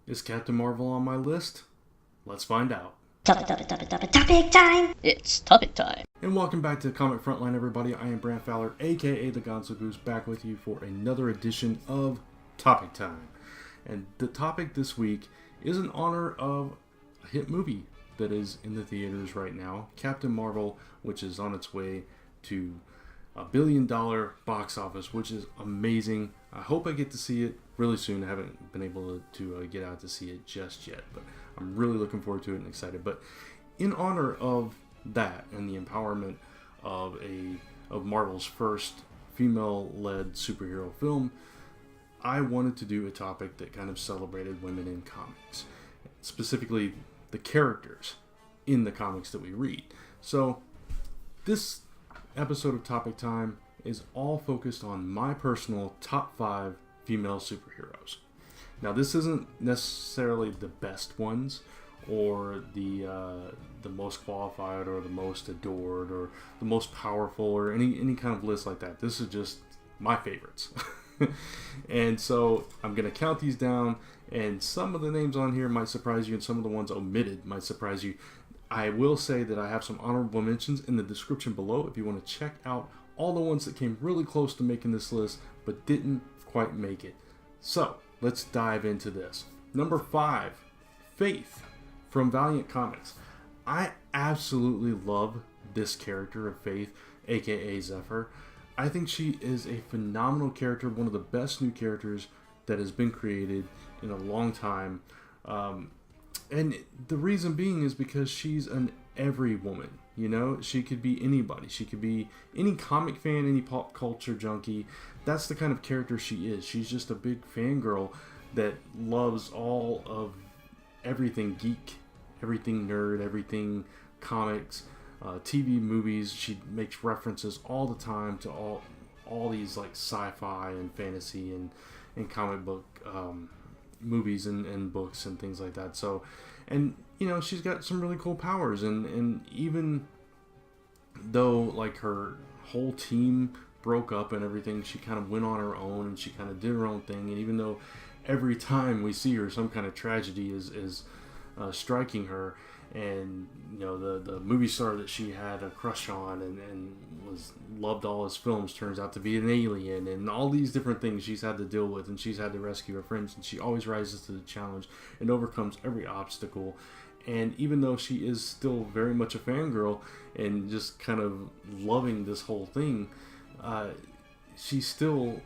Is Captain Marvel on my list? Let's find out. Topic time! It's topic time. And welcome back to Comic Frontline, everybody. I am Brant Fowler, aka the Gonzo Goose, back with you for another edition of Topic Time. And the topic this week is in honor of a hit movie that is in the theaters right now, Captain Marvel, which is on its way to $1 billion box office, which is amazing. I hope I get to see it really soon. I haven't been able to get out to see it just yet, but I'm really looking forward to it and excited. But in honor of that and the empowerment of Marvel's first female-led superhero film, I wanted to do a topic that kind of celebrated women in comics, specifically the characters in the comics that we read. So this episode of Topic Time is all focused on my personal top 5 female superheroes. Now, this isn't necessarily the best ones, or the most qualified, or the most adored, or the most powerful, or any kind of list like that. This is just my favorites. And so I'm going to count these down, and some of the names on here might surprise you, and some of the ones omitted might surprise you. I will say that I have some honorable mentions in the description below if you want to check out all the ones that came really close to making this list but didn't quite make it. So let's dive into this. Number 5, Faith from Valiant Comics. I absolutely love this character of Faith, aka Zephyr. I think she is a phenomenal character, one of the best new characters that has been created in a long time. And the reason being is because she's an every woman. You know, she could be anybody. She could be any comic fan, any pop culture junkie. That's the kind of character she is. She's just a big fangirl that loves all of everything geek, everything nerd, everything comics, TV, movies. She makes references all the time to all these like sci-fi and fantasy and comic book movies and books and things like that. So, and you know, she's got some really cool powers, and even though like her whole team broke up and everything, she kind of went on her own and she kind of did her own thing. And even though every time we see her, some kind of tragedy is striking her, and you know, the movie star that she had a crush on and loved all his films turns out to be an alien, and all these different things she's had to deal with, and she's had to rescue her friends, and she always rises to the challenge and overcomes every obstacle. And even though she is still very much a fangirl and just kind of loving this whole thing, she's still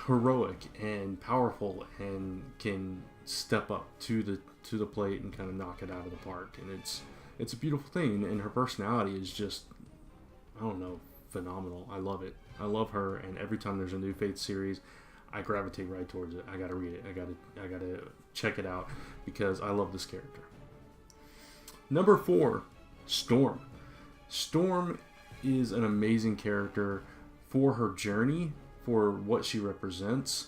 heroic and powerful and can step up to the plate and kind of knock it out of the park. And it's a beautiful thing, and her personality is just, I don't know, phenomenal. I love it. I love her, and every time there's a new Faith series, I gravitate right towards it. I gotta read it. I gotta check it out because I love this character. Number 4, Storm. Storm is an amazing character for her journey, for what she represents,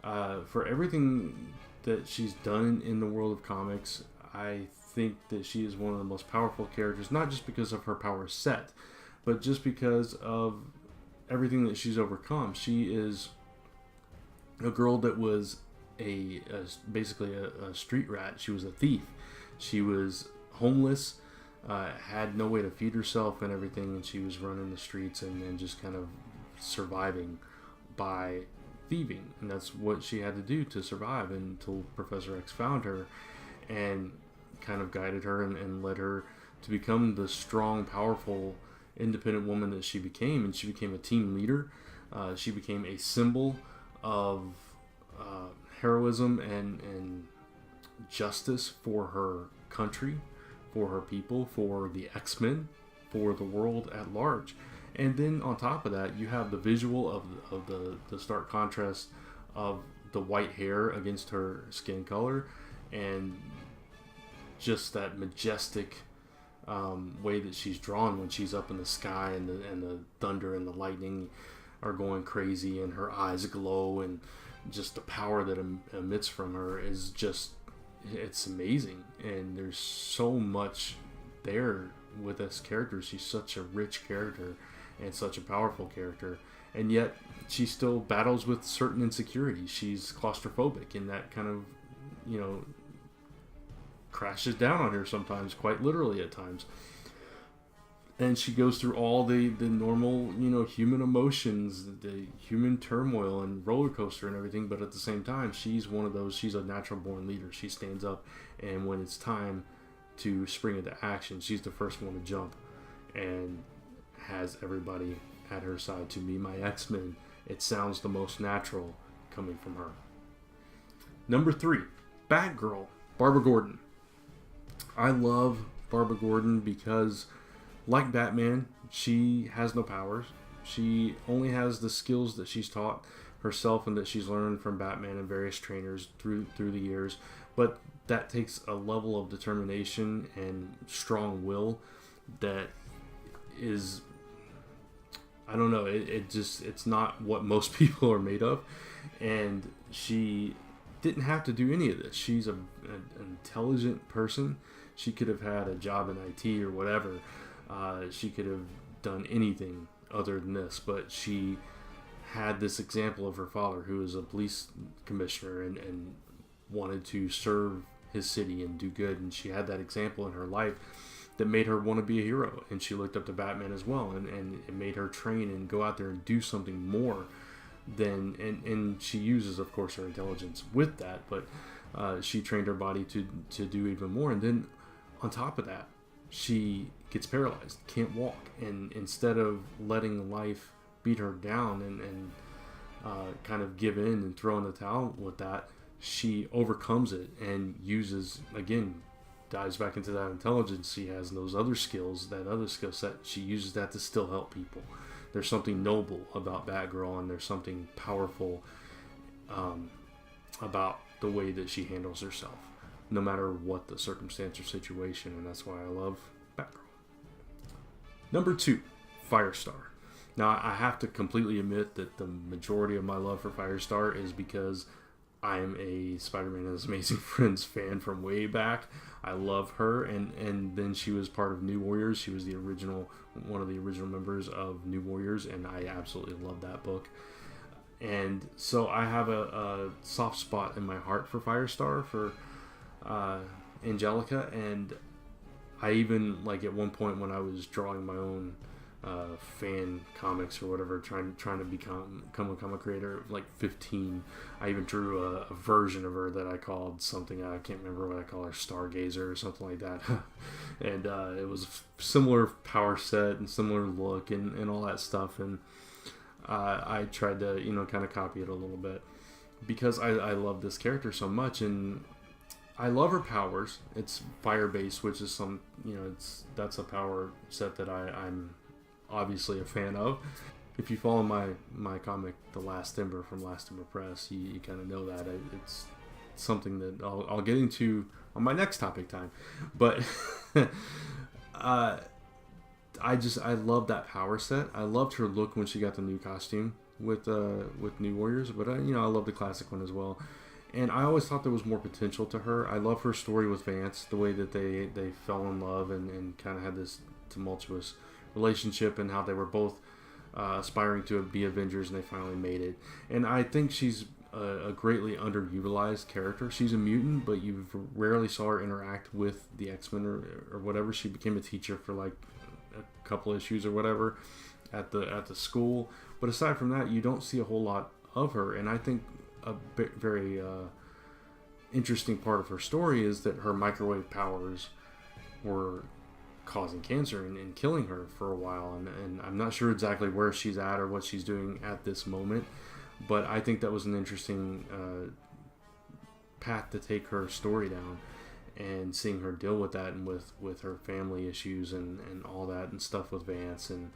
for everything that she's done in the world of comics. I think that she is one of the most powerful characters, not just because of her power set, but just because of everything that she's overcome. She is a girl that was basically a street rat. She was a thief. She was homeless, had no way to feed herself and everything, and she was running the streets and just kind of surviving by thieving. And that's what she had to do to survive until Professor X found her and kind of guided her and led her to become the strong, powerful, independent woman that she became. And she became a team leader. She became a symbol of heroism and justice for her country, for her people, for the X-Men, for the world at large. And then on top of that, you have the visual of the stark contrast of the white hair against her skin color, and just that majestic way that she's drawn when she's up in the sky, and the thunder and the lightning are going crazy, and her eyes glow, and just the power that emits from her is just, it's amazing. And there's so much there with this character. She's such a rich character and such a powerful character, and yet she still battles with certain insecurities. She's claustrophobic, and that kind of crashes down on her sometimes, quite literally at times. And she goes through all the normal, human emotions, the human turmoil and roller coaster and everything. But at the same time, she's one of those, she's a natural born leader. She stands up, and when it's time to spring into action, she's the first one to jump and has everybody at her side. To me, my X-Men, it sounds the most natural coming from her. Number 3, Batgirl, Barbara Gordon. I love Barbara Gordon because, like Batman, she has no powers. She only has the skills that she's taught herself and that she's learned from Batman and various trainers through the years. But that takes a level of determination and strong will that is, I don't know, it's not what most people are made of. And she didn't have to do any of this. She's an intelligent person. She could have had a job in IT or whatever. She could have done anything other than this, but she had this example of her father, who was a police commissioner and wanted to serve his city and do good, and she had that example in her life that made her want to be a hero. And she looked up to Batman as well, and it made her train and go out there and do something more than, and she uses, of course, her intelligence with that, but she trained her body to do even more. And then on top of that, she gets paralyzed, can't walk, and instead of letting life beat her down and kind of give in and throw in the towel with that, she overcomes it and uses, again, dives back into that intelligence she has and those other skills, that other skill set. She uses that to still help people. There's something noble about Batgirl, and there's something powerful about the way that she handles herself, no matter what the circumstance or situation, and that's why I love Batgirl. Number 2, Firestar. Now, I have to completely admit that the majority of my love for Firestar is because I am a Spider-Man and His Amazing Friends fan from way back. I love her, and then she was part of New Warriors. She was one of the original members of New Warriors, and I absolutely love that book. And so I have a soft spot in my heart for Firestar, for Angelica, and I even, like, at one point when I was drawing my own fan comics or whatever, trying to become a comic creator, like 15, I even drew a version of her that I called something, I can't remember what I call her, Stargazer or something like that. And it was a similar power set and similar look and all that stuff, and I tried to kind of copy it a little bit because I love this character so much. And I love her powers. It's fire based, which is that's a power set that I'm obviously a fan of. If you follow my comic, The Last Timber, from Last Timber Press, you kind of know that. It's something that I'll get into on my next topic time. But I love that power set. I loved her look when she got the new costume with New Warriors, but I love the classic one as well. And I always thought there was more potential to her. I love her story with Vance, the way that they fell in love and kind of had this tumultuous relationship, and how they were both aspiring to be Avengers, and they finally made it. And I think she's a greatly underutilized character. She's a mutant, but you rarely saw her interact with the X-Men or whatever. She became a teacher for like a couple issues or whatever at the school. But aside from that, you don't see a whole lot of her. And I think a very interesting part of her story is that her microwave powers were causing cancer and killing her for a while, and I'm not sure exactly where she's at or what she's doing at this moment, but I think that was an interesting path to take her story down, and seeing her deal with that and with her family issues and all that and stuff with Vance. And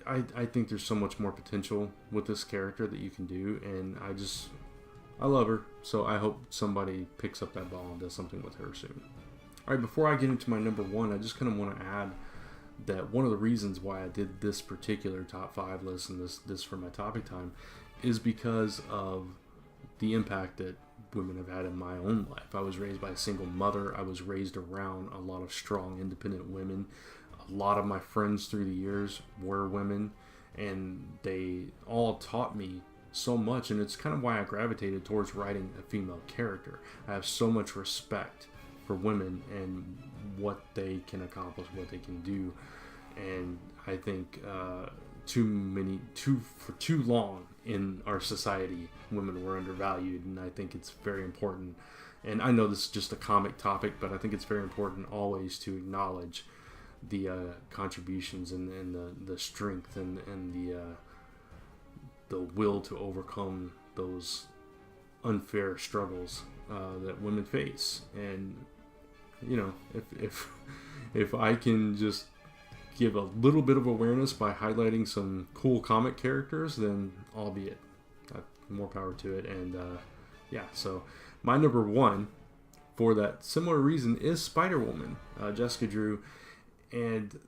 I think there's so much more potential with this character that you can do, and I love her, so I hope somebody picks up that ball and does something with her soon. Alright, before I get into my number 1, I just kind of want to add that one of the reasons why I did this particular top 5 list and this for my topic time is because of the impact that women have had in my own life. I was raised by a single mother. I was raised around a lot of strong, independent women. A lot of my friends through the years were women, and they all taught me so much, and it's kind of why I gravitated towards writing a female character. I have so much respect for women and what they can accomplish, what they can do, and I think for too long in our society, women were undervalued, and I think it's very important. And I know this is just a comic topic, but I think it's very important always to acknowledge the contributions and the strength and the will to overcome those unfair struggles that women face. And if I can just give a little bit of awareness by highlighting some cool comic characters, then albeit more power to it. And so my number one, for that similar reason, is Spider-Woman, Jessica Drew. And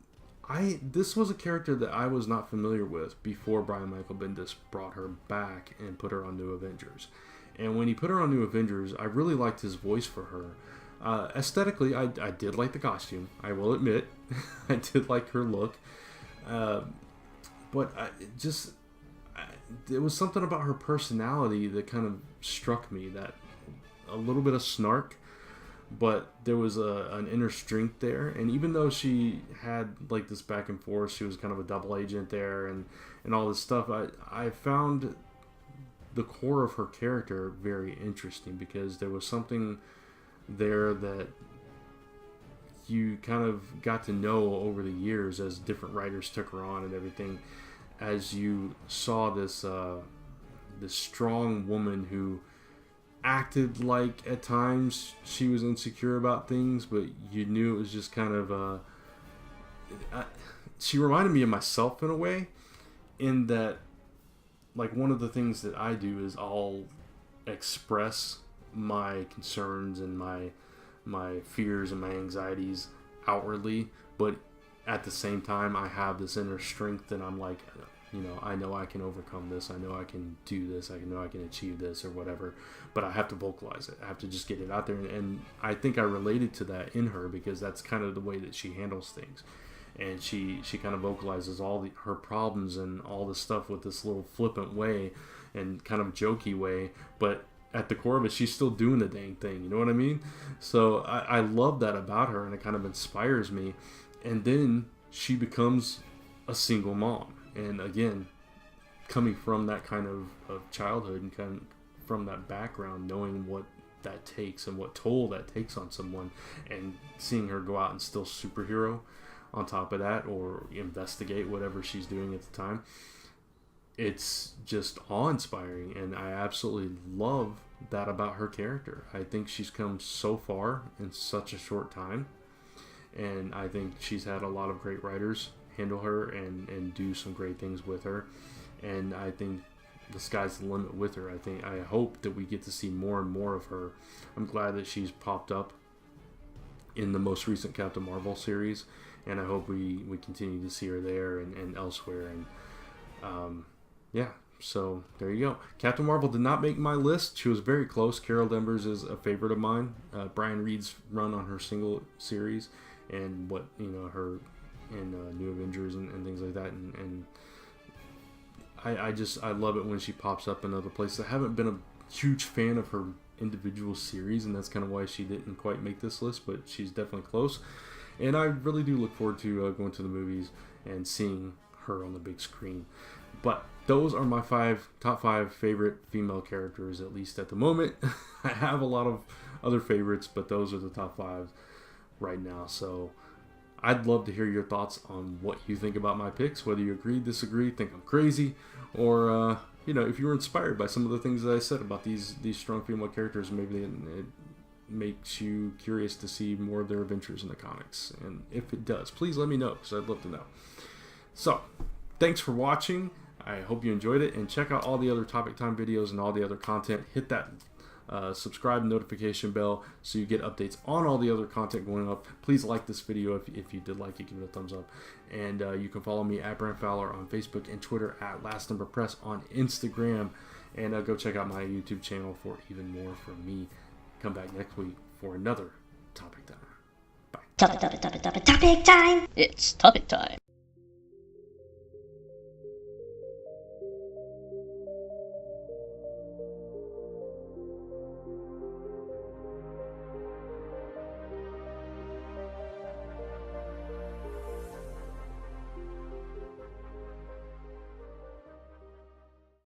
this was a character that I was not familiar with before Brian Michael Bendis brought her back and put her on New Avengers. And when he put her on New Avengers, I really liked his voice for her. Aesthetically, I did like the costume. I will admit, I did like her look. But there was something about her personality that kind of struck me, that a little bit of snark, but there was an inner strength there. And even though she had like this back and forth, she was kind of a double agent there and all this stuff, I found the core of her character very interesting, because there was something there that you kind of got to know over the years as different writers took her on and everything, as you saw this strong woman who acted like at times she was insecure about things, but you knew it was just kind of she reminded me of myself in a way, in that like one of the things that I do is I'll express my concerns and my fears and my anxieties outwardly, but at the same time I have this inner strength, and I'm like, I know I can overcome this, I know I can do this, I know I can achieve this or whatever, but I have to vocalize it, I have to just get it out there. And I think I related to that in her, because that's kind of the way that she handles things, and she kind of vocalizes all her problems and all this stuff with this little flippant way and kind of jokey way, but at the core of it, she's still doing the dang thing. You know what I mean? So I love that about her, and it kind of inspires me. And then she becomes a single mom. And again, coming from that kind of childhood and kind of from that background, knowing what that takes and what toll that takes on someone, and seeing her go out and still superhero on top of that, or investigate whatever she's doing at the time, it's just awe-inspiring, and I absolutely love that about her character. I think she's come so far in such a short time, and I think she's had a lot of great writers handle her and do some great things with her, and I think the sky's the limit with her. I hope that we get to see more and more of her. I'm glad that she's popped up in the most recent Captain Marvel series, and I hope we continue to see her there and elsewhere. And so there you go. Captain Marvel did not make my list. She was very close. Carol Danvers is a favorite of mine. Brian Reed's run on her single series, and her in New Avengers and things like that, and I love it when she pops up in other places. I haven't been a huge fan of her individual series, and that's kind of why she didn't quite make this list, but she's definitely close. And I really do look forward to going to the movies and seeing her on the big screen. But those are my top five favorite female characters, at least at the moment. I have a lot of other favorites, but those are the top five right now. So I'd love to hear your thoughts on what you think about my picks, whether you agree, disagree, think I'm crazy, or if you were inspired by some of the things that I said about these strong female characters. Maybe it makes you curious to see more of their adventures in the comics. And if it does, please let me know, because I'd love to know. So thanks for watching. I hope you enjoyed it, and check out all the other Topic Time videos and all the other content. Hit that subscribe notification bell so you get updates on all the other content going up. Please like this video if you did like it, give it a thumbs up. And you can follow me at Brand Fowler on Facebook and Twitter, at Last Number Press on Instagram. And go check out my YouTube channel for even more from me. Come back next week for another Topic Time. Bye. Topic time. It's topic time.